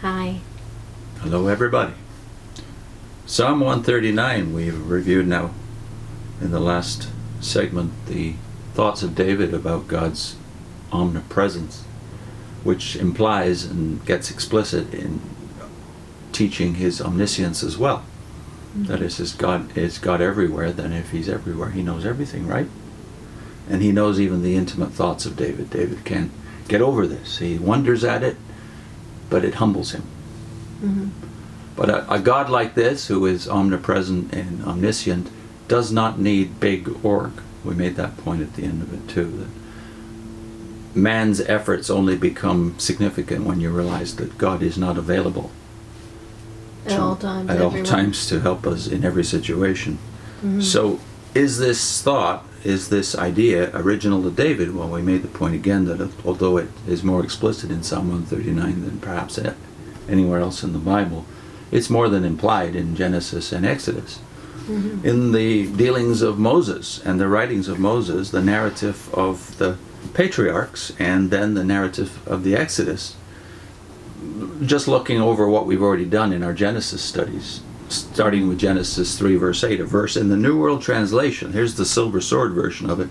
Hi. Hello everybody. Psalm 139 we've reviewed now in the last segment, the thoughts of David about God's omnipresence, which implies and gets explicit in teaching his omniscience as well. Mm-hmm. That is God everywhere, then if he's everywhere he knows everything, right? And he knows even the intimate thoughts of David. David can't get over this. He wonders at it, but it humbles him. Mm-hmm. But a God like this, who is omnipresent and omniscient, does not need big org. We made that point at the end of it too, that man's efforts only become significant when you realize that God is not available at all times to help us in every situation. Mm-hmm. So is this thought, is this idea original to David? Well, we made the point again that although it is more explicit in Psalm 139 than perhaps anywhere else in the Bible, it's more than implied in Genesis and Exodus. Mm-hmm. In the dealings of Moses and the writings of Moses, the narrative of the patriarchs, and then the narrative of the Exodus, just looking over what we've already done in our Genesis studies, starting with Genesis 3 verse 8, a verse in the New World Translation, here's the silver sword version of it,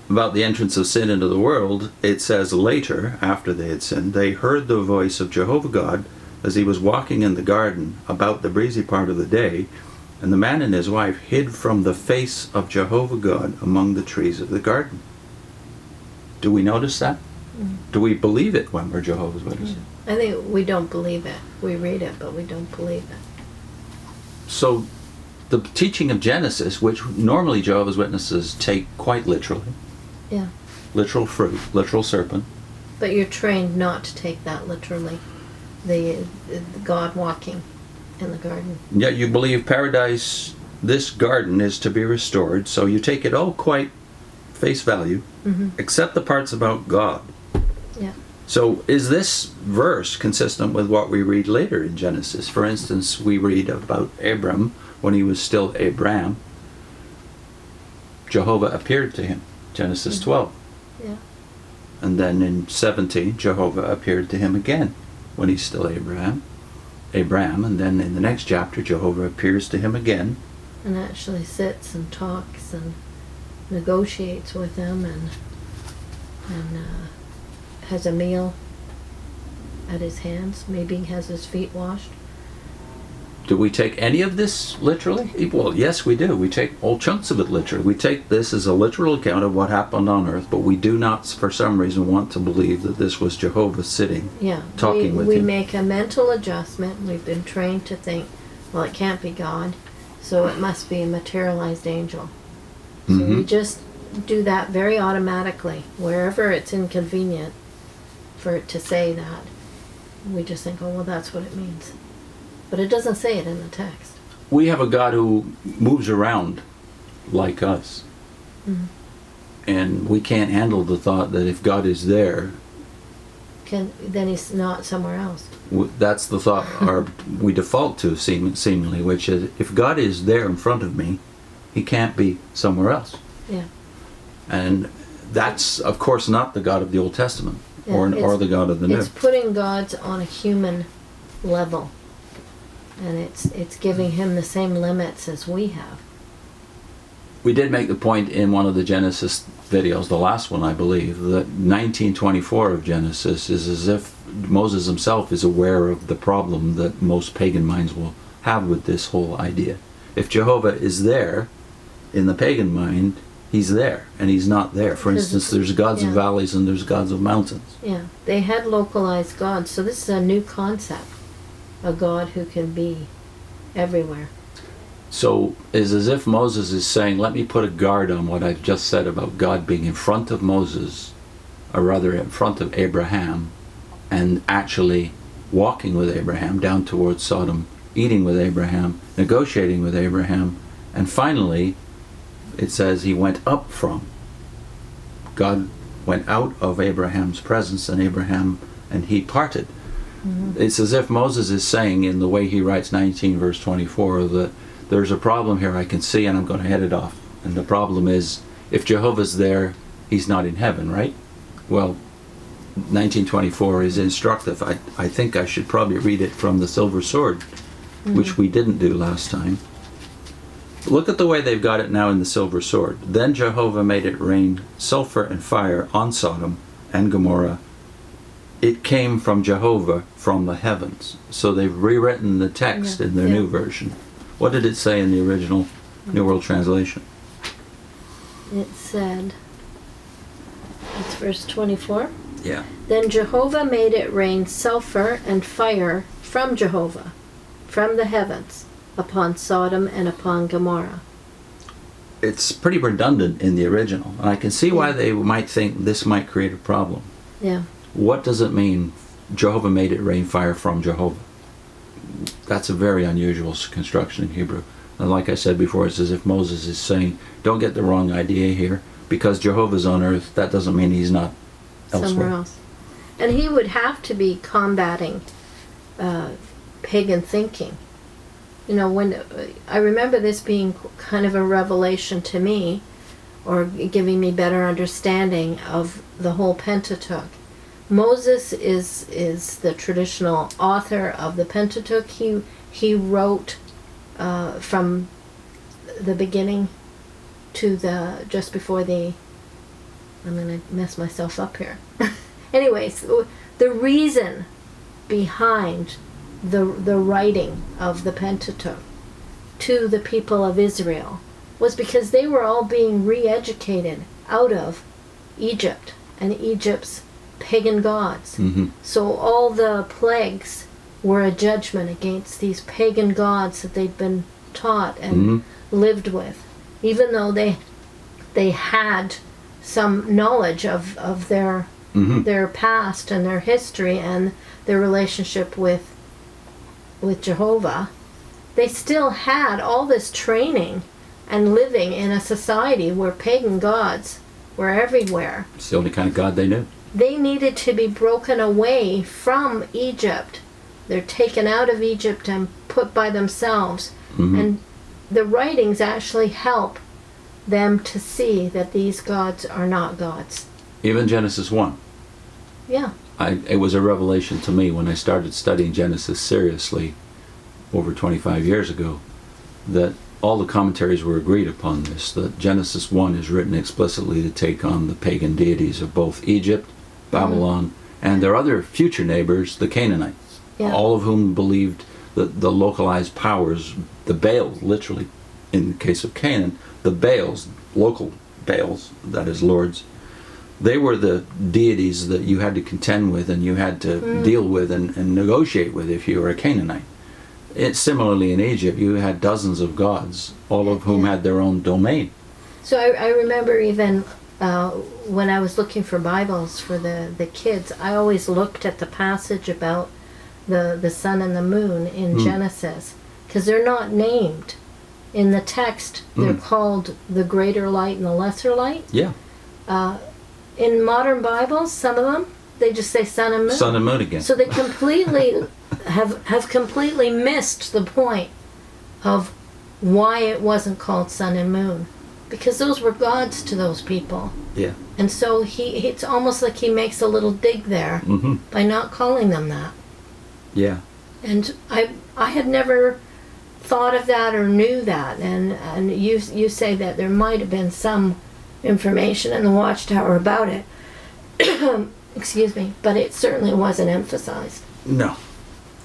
about the entrance of sin into the world. It says, later, after they had sinned, they heard the voice of Jehovah God as he was walking in the garden about the breezy part of the day, and the man and his wife hid from the face of Jehovah God among the trees of the garden. Do we notice that? Mm. Do we believe it when we're Jehovah's Witnesses? I think we don't believe it. We read it, but we don't believe it. So the teaching of Genesis, which normally Jehovah's Witnesses take quite literally, yeah, literal fruit, literal serpent. But you're trained not to take that literally. The God walking in the garden. Yeah, you believe paradise, this garden is to be restored, so you take it all quite face value, mm-hmm. except the parts about God. Yeah. So is this verse consistent with what we read later in Genesis? For instance, we read about Abram when he was still Abraham. Jehovah appeared to him, Genesis mm-hmm. 12. Yeah. And then in 17, Jehovah appeared to him again when he's still Abraham, and then in the next chapter, Jehovah appears to him again. And actually sits and talks and negotiates with him and has a meal at his hands, maybe has his feet washed. Do we take any of this literally? Well, yes, we do. We take all chunks of it literally. We take this as a literal account of what happened on earth, but we do not, for some reason, want to believe that this was Jehovah sitting, talking with him. We make a mental adjustment. We've been trained to think, well, it can't be God, so it must be a materialized angel. So mm-hmm. we just do that very automatically. Wherever it's inconvenient for it to say that, we just think, oh, well, that's what it means. But it doesn't say it in the text. We have a God who moves around like us. Mm-hmm. And we can't handle the thought that if God is there, then he's not somewhere else. That's the thought we default to seemingly, which is if God is there in front of me, he can't be somewhere else. Yeah. And that's, of course, not the God of the Old Testament or the God of the New. It's putting God on a human level. And it's giving him the same limits as we have. We did make the point in one of the Genesis videos, the last one I believe, that 1924 of Genesis is as if Moses himself is aware of the problem that most pagan minds will have with this whole idea. If Jehovah is there, in the pagan mind, he's there, and he's not there. For instance, there's gods of valleys and there's gods of mountains. Yeah, they had localized gods, so this is a new concept. A God who can be everywhere. So it's as if Moses is saying, let me put a guard on what I've just said about God being in front of Moses, or rather in front of Abraham, and actually walking with Abraham down towards Sodom, eating with Abraham, negotiating with Abraham, and finally it says he went up from. God went out of Abraham's presence, and he parted. Mm-hmm. It's as if Moses is saying, in the way he writes 19 verse 24, that there's a problem here I can see and I'm going to head it off. And the problem is, if Jehovah's there, he's not in heaven, right? Well, 1924 is instructive. I think I should probably read it from the Silver Sword, which we didn't do last time. Look at the way they've got it now in the Silver Sword. Then Jehovah made it rain sulfur and fire on Sodom and Gomorrah. It came from Jehovah from the heavens. So they've rewritten the text in their new version. What did it say in the original New World Translation? It said, it's verse 24. Yeah. Then Jehovah made it rain sulfur and fire from Jehovah, from the heavens, upon Sodom and upon Gomorrah. It's pretty redundant in the original. And I can see why they might think this might create a problem. Yeah. What does it mean, Jehovah made it rain fire from Jehovah? That's a very unusual construction in Hebrew. And like I said before, it's as if Moses is saying, don't get the wrong idea here. Because Jehovah's on earth, that doesn't mean he's not elsewhere. Somewhere else. And he would have to be combating pagan thinking. You know, when I remember this being kind of a revelation to me, or giving me better understanding of the whole Pentateuch. Moses is the traditional author of the Pentateuch. He wrote from the beginning to the just before the. I'm going to mess myself up here. Anyways, the reason behind the writing of the Pentateuch to the people of Israel was because they were all being re-educated out of Egypt and Egypt's pagan gods. Mm-hmm. So all the plagues were a judgment against these pagan gods that they'd been taught and lived with, even though they had some knowledge of their past and their history and their relationship with Jehovah. They still had all this training and living in a society where pagan gods were everywhere. It's the only kind of God they knew. They needed to be broken away from Egypt. They're taken out of Egypt and put by themselves. And the writings actually help them to see that these gods are not gods. Even Genesis 1. Yeah. It was a revelation to me when I started studying Genesis seriously over 25 years ago, that all the commentaries were agreed upon this, that Genesis 1 is written explicitly to take on the pagan deities of both Egypt, Babylon, and their other future neighbors, the Canaanites, all of whom believed that the localized powers, the Baals, literally, in the case of Canaan, the Baals, local Baals, that is lords, they were the deities that you had to contend with and you had to deal with and negotiate with if you were a Canaanite. Similarly in Egypt, you had dozens of gods, all of whom had their own domain. So I remember even when I was looking for Bibles for the kids, I always looked at the passage about the sun and the moon in Genesis, because they're not named. In the text, they're called the greater light and the lesser light. Yeah. In modern Bibles, some of them, they just say sun and moon. Sun and moon again. So they completely have completely missed the point of why it wasn't called sun and moon, because those were gods to those people. Yeah. And so it's almost like he makes a little dig there by not calling them that. Yeah. And I had never thought of that or knew that, and you say that there might have been some information in the Watchtower about it. Excuse me, but it certainly wasn't emphasized. No.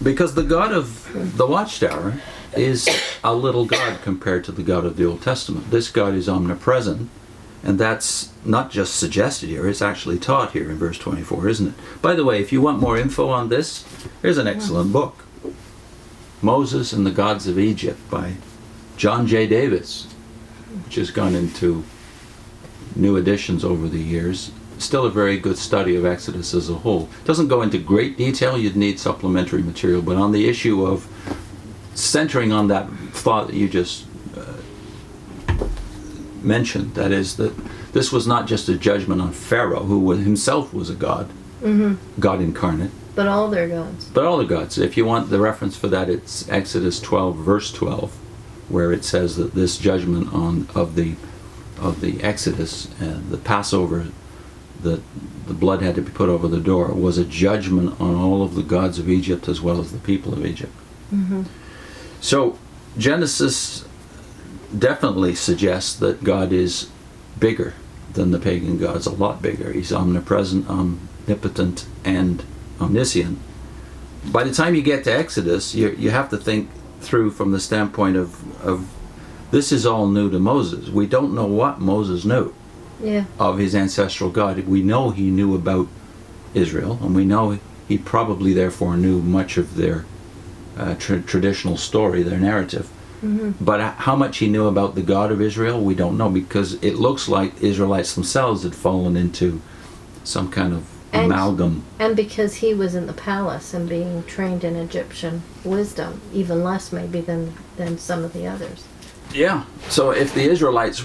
Because the God of the Watchtower is a little God compared to the God of the Old Testament. This God is omnipresent, and that's not just suggested here, it's actually taught here in verse 24, isn't it? By the way, if you want more info on this, here's an excellent book. Moses and the Gods of Egypt by John J. Davis, which has gone into new editions over the years. Still a very good study of Exodus as a whole. Doesn't go into great detail, you'd need supplementary material, but on the issue of centering on that thought that you just mentioned, that is that this was not just a judgment on Pharaoh, who himself was a god, God incarnate, but all their gods. But all the gods. If you want the reference for that, it's Exodus 12, verse 12, where it says that this judgment of the Exodus and the Passover that the blood had to be put over the door, was a judgment on all of the gods of Egypt as well as the people of Egypt. Mm-hmm. So Genesis definitely suggests that God is bigger than the pagan gods, a lot bigger. He's omnipresent, omnipotent, and omniscient. By the time you get to Exodus, you have to think through from the standpoint of this is all new to Moses. We don't know what Moses knew of his ancestral God. We know he knew about Israel, and we know he probably therefore knew much of their traditional story, their narrative. Mm-hmm. But how much he knew about the God of Israel, we don't know, because it looks like Israelites themselves had fallen into some kind of amalgam. And because he was in the palace and being trained in Egyptian wisdom, even less maybe than some of the others. Yeah. So if the Israelites,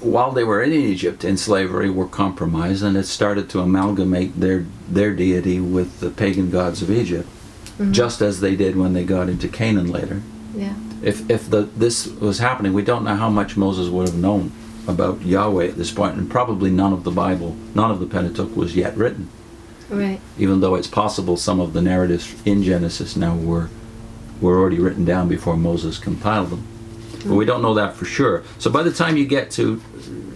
while they were in Egypt in slavery, were compromised and had started to amalgamate their deity with the pagan gods of Egypt, mm-hmm. just as they did when they got into Canaan later. Yeah. If this was happening, we don't know how much Moses would have known about Yahweh at this point, and probably none of the Bible, none of the Pentateuch was yet written. Right. Even though it's possible some of the narratives in Genesis now were already written down before Moses compiled them. Mm-hmm. But we don't know that for sure. So by the time you get to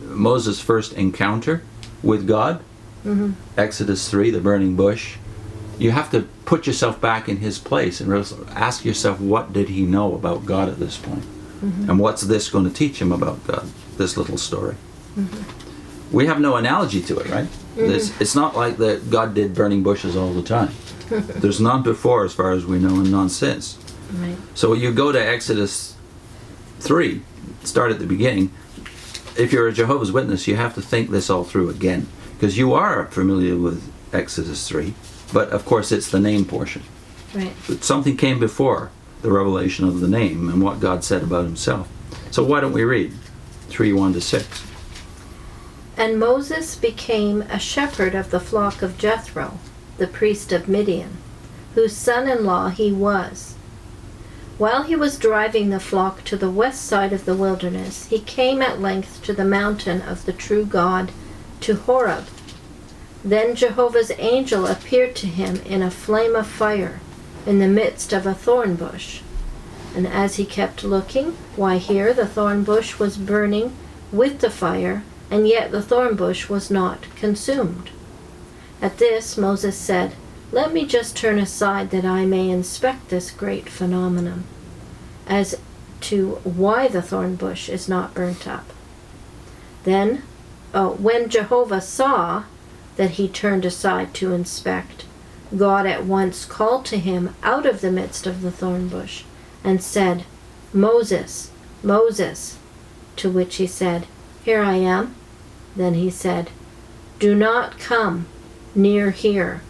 Moses' first encounter with God, mm-hmm. Exodus 3, the burning bush, you have to put yourself back in his place and ask yourself, what did he know about God at this point? Mm-hmm. And what's this going to teach him about God, this little story? Mm-hmm. We have no analogy to it, right? Mm-hmm. It's not like that God did burning bushes all the time. There's none before, as far as we know, and none since. Right. So you go to Exodus 3, start at the beginning. If you're a Jehovah's Witness, you have to think this all through again, because you are familiar with Exodus 3, but of course it's the name portion. Right. But something came before the revelation of the name and what God said about himself. So why don't we read 3:1-6? And Moses became a shepherd of the flock of Jethro, the priest of Midian, whose son-in-law he was. While he was driving the flock to the west side of the wilderness, he came at length to the mountain of the true God, to Horeb. Then Jehovah's angel appeared to him in a flame of fire, in the midst of a thorn bush. And as he kept looking, why, here the thorn bush was burning with the fire, and yet the thorn bush was not consumed. At this Moses said, "Let me just turn aside that I may inspect this great phenomenon, as to why the thorn bush is not burnt up." Then, when Jehovah saw that he turned aside to inspect, God at once called to him out of the midst of the thorn bush and said, "Moses, Moses," to which he said, "Here I am." Then he said, "Do not come near here.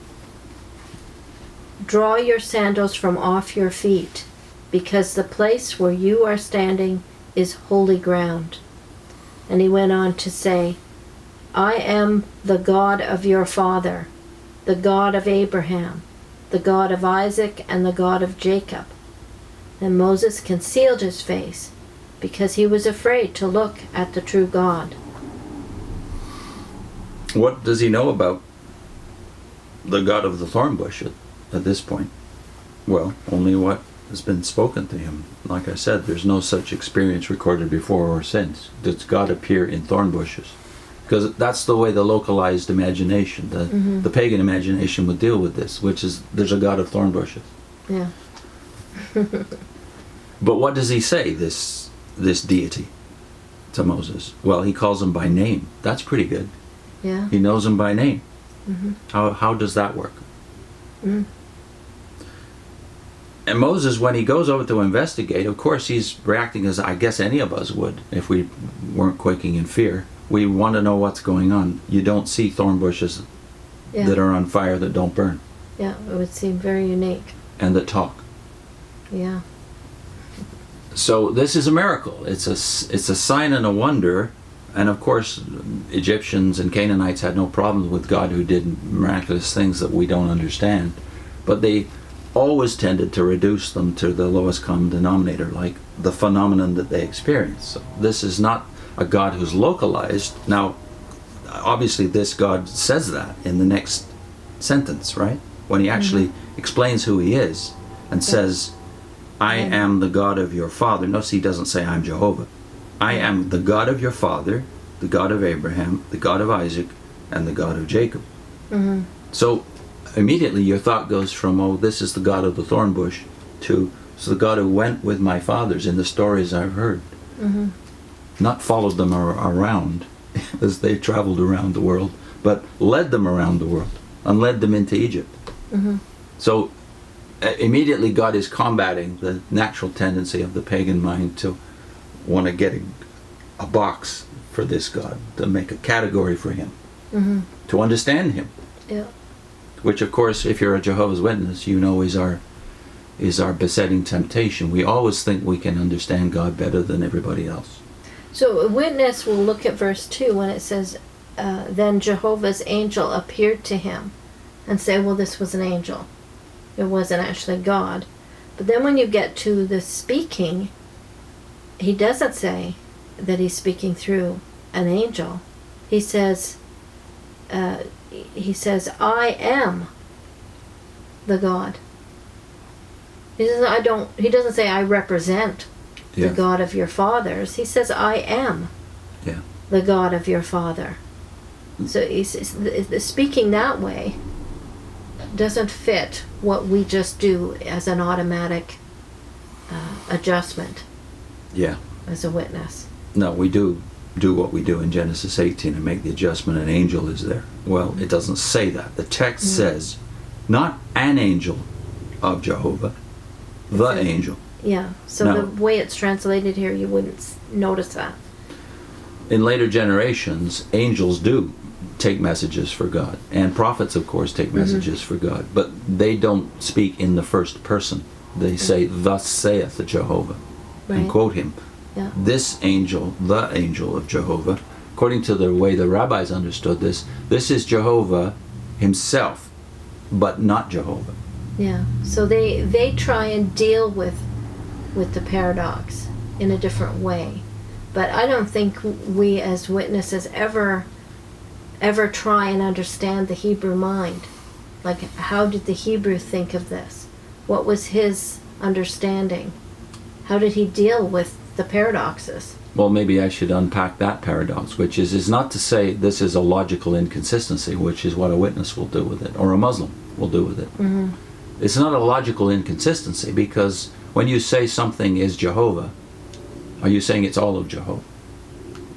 Draw your sandals from off your feet, because the place where you are standing is holy ground." And he went on to say, "I am the God of your father, the God of Abraham, the God of Isaac, and the God of Jacob." Then Moses concealed his face, because he was afraid to look at the true God. What does he know about the God of the thorn bush at this point? Well, only what has been spoken to him. Like I said, there's no such experience recorded before or since. Does God appear in thorn bushes? Because that's the way the localized imagination, the pagan imagination would deal with this, which is there's a God of thorn bushes. Yeah. But what does he say, this deity, to Moses? Well, he calls him by name. That's pretty good. Yeah. He knows him by name. Mm-hmm. How does that work? Mm. And Moses, when he goes over to investigate, of course he's reacting as I guess any of us would if we weren't quaking in fear. We want to know what's going on. You don't see thorn bushes that are on fire that don't burn. Yeah, it would seem very unique. And that talk. Yeah. So this is a miracle. It's a sign and a wonder. And of course, Egyptians and Canaanites had no problem with God who did miraculous things that we don't understand. But they always tended to reduce them to the lowest common denominator, like the phenomenon that they experience. So this is not a God who's localized. Now, obviously this God says that in the next sentence, right? When he actually explains who he is and says, I am the God of your father. Notice he doesn't say I'm Jehovah. I am the God of your father, the God of Abraham, the God of Isaac, and the God of Jacob. So immediately your thought goes from, oh, this is the God of the thorn bush, to, it's the God who went with my fathers in the stories I've heard. Not followed them around as they traveled around the world, but led them around the world and led them into Egypt. So immediately God is combating the natural tendency of the pagan mind to want to get a box for this God, to make a category for him, to understand him. Yeah. Which, of course, if you're a Jehovah's Witness, you know is our besetting temptation. We always think we can understand God better than everybody else. So a witness will look at verse 2 when it says, then Jehovah's angel appeared to him, and say, well, this was an angel. It wasn't actually God. But then when you get to the speaking, he doesn't say that he's speaking through an angel. He says, I am the God. He doesn't say I represent the God of your fathers. He says I am the God of your father. So the speaking that way doesn't fit what we just do as an automatic adjustment. Yeah. As a witness. No, we do what we do in Genesis 18 and make the adjustment an angel is there. Well, it doesn't say that. The text says not an angel of Jehovah, the angel. Yeah, so Now, the way it's translated here, you wouldn't notice that. In later generations, angels do take messages for God, and prophets, of course, take messages for God, but they don't speak in the first person. They say, thus saith the Jehovah, and quote him. Yeah. This angel, the angel of Jehovah, according to the way the rabbis understood this is Jehovah himself, but not Jehovah. Yeah, so they try and deal with the paradox in a different way. But I don't think we as witnesses ever try and understand the Hebrew mind. Like, how did the Hebrew think of this? What was his understanding? How did he deal with the paradoxes? Well, maybe I should unpack that paradox, which is not to say this is a logical inconsistency, which is what a witness will do with it, or a Muslim will do with it. It's not a logical inconsistency, because when you say something is Jehovah, are you saying it's all of Jehovah?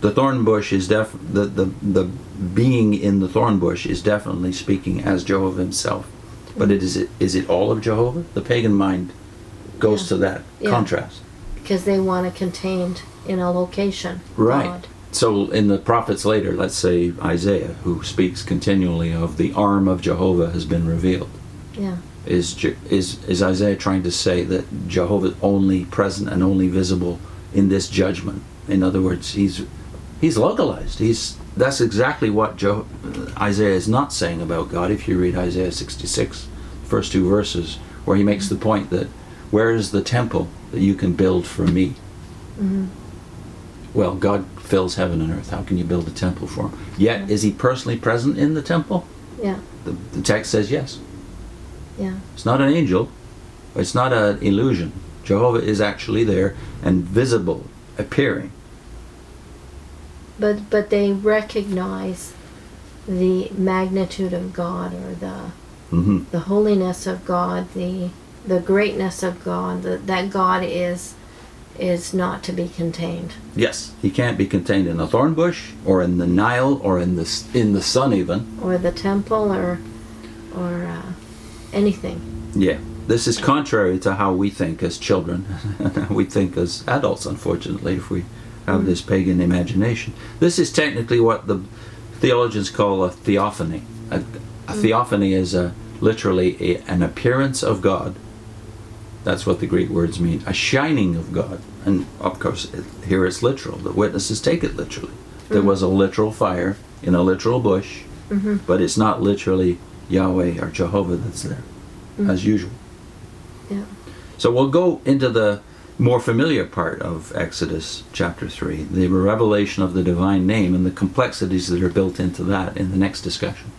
The thorn bush is the being in the thorn bush is definitely speaking as Jehovah himself. But is it all of Jehovah? The pagan mind goes to that contrast. Because they want it contained in a location. Right. God. So in the prophets later, let's say Isaiah, who speaks continually of the arm of Jehovah has been revealed. Yeah. Is Isaiah trying to say that Jehovah is only present and only visible in this judgment? In other words, he's localized. That's exactly what Isaiah is not saying about God. If you read Isaiah 66, first two verses, where he makes the point that where is the temple that you can build for me? Well, God fills heaven and earth. How can you build a temple for him? Yet, is he personally present in the temple? Yeah. The text says yes. Yeah. It's not an angel. It's not an illusion. Jehovah is actually there and visible, appearing. But they recognize the magnitude of God, or the holiness of God, the greatness of God, that God is not to be contained. Yes, he can't be contained in a thorn bush, or in the Nile, or in the sun even, or the temple, or anything. Yeah, this is contrary to how we think as children. We think as adults, unfortunately, if we have this pagan imagination. This is technically what the theologians call a theophany. A theophany is literally an appearance of God. That's what the Greek words mean. A shining of God. And of course, here it's literal. The witnesses take it literally. There was a literal fire in a literal bush, but it's not literally Yahweh or Jehovah that's there, as usual. Yeah. So we'll go into the more familiar part of Exodus chapter 3, the revelation of the divine name and the complexities that are built into that in the next discussion.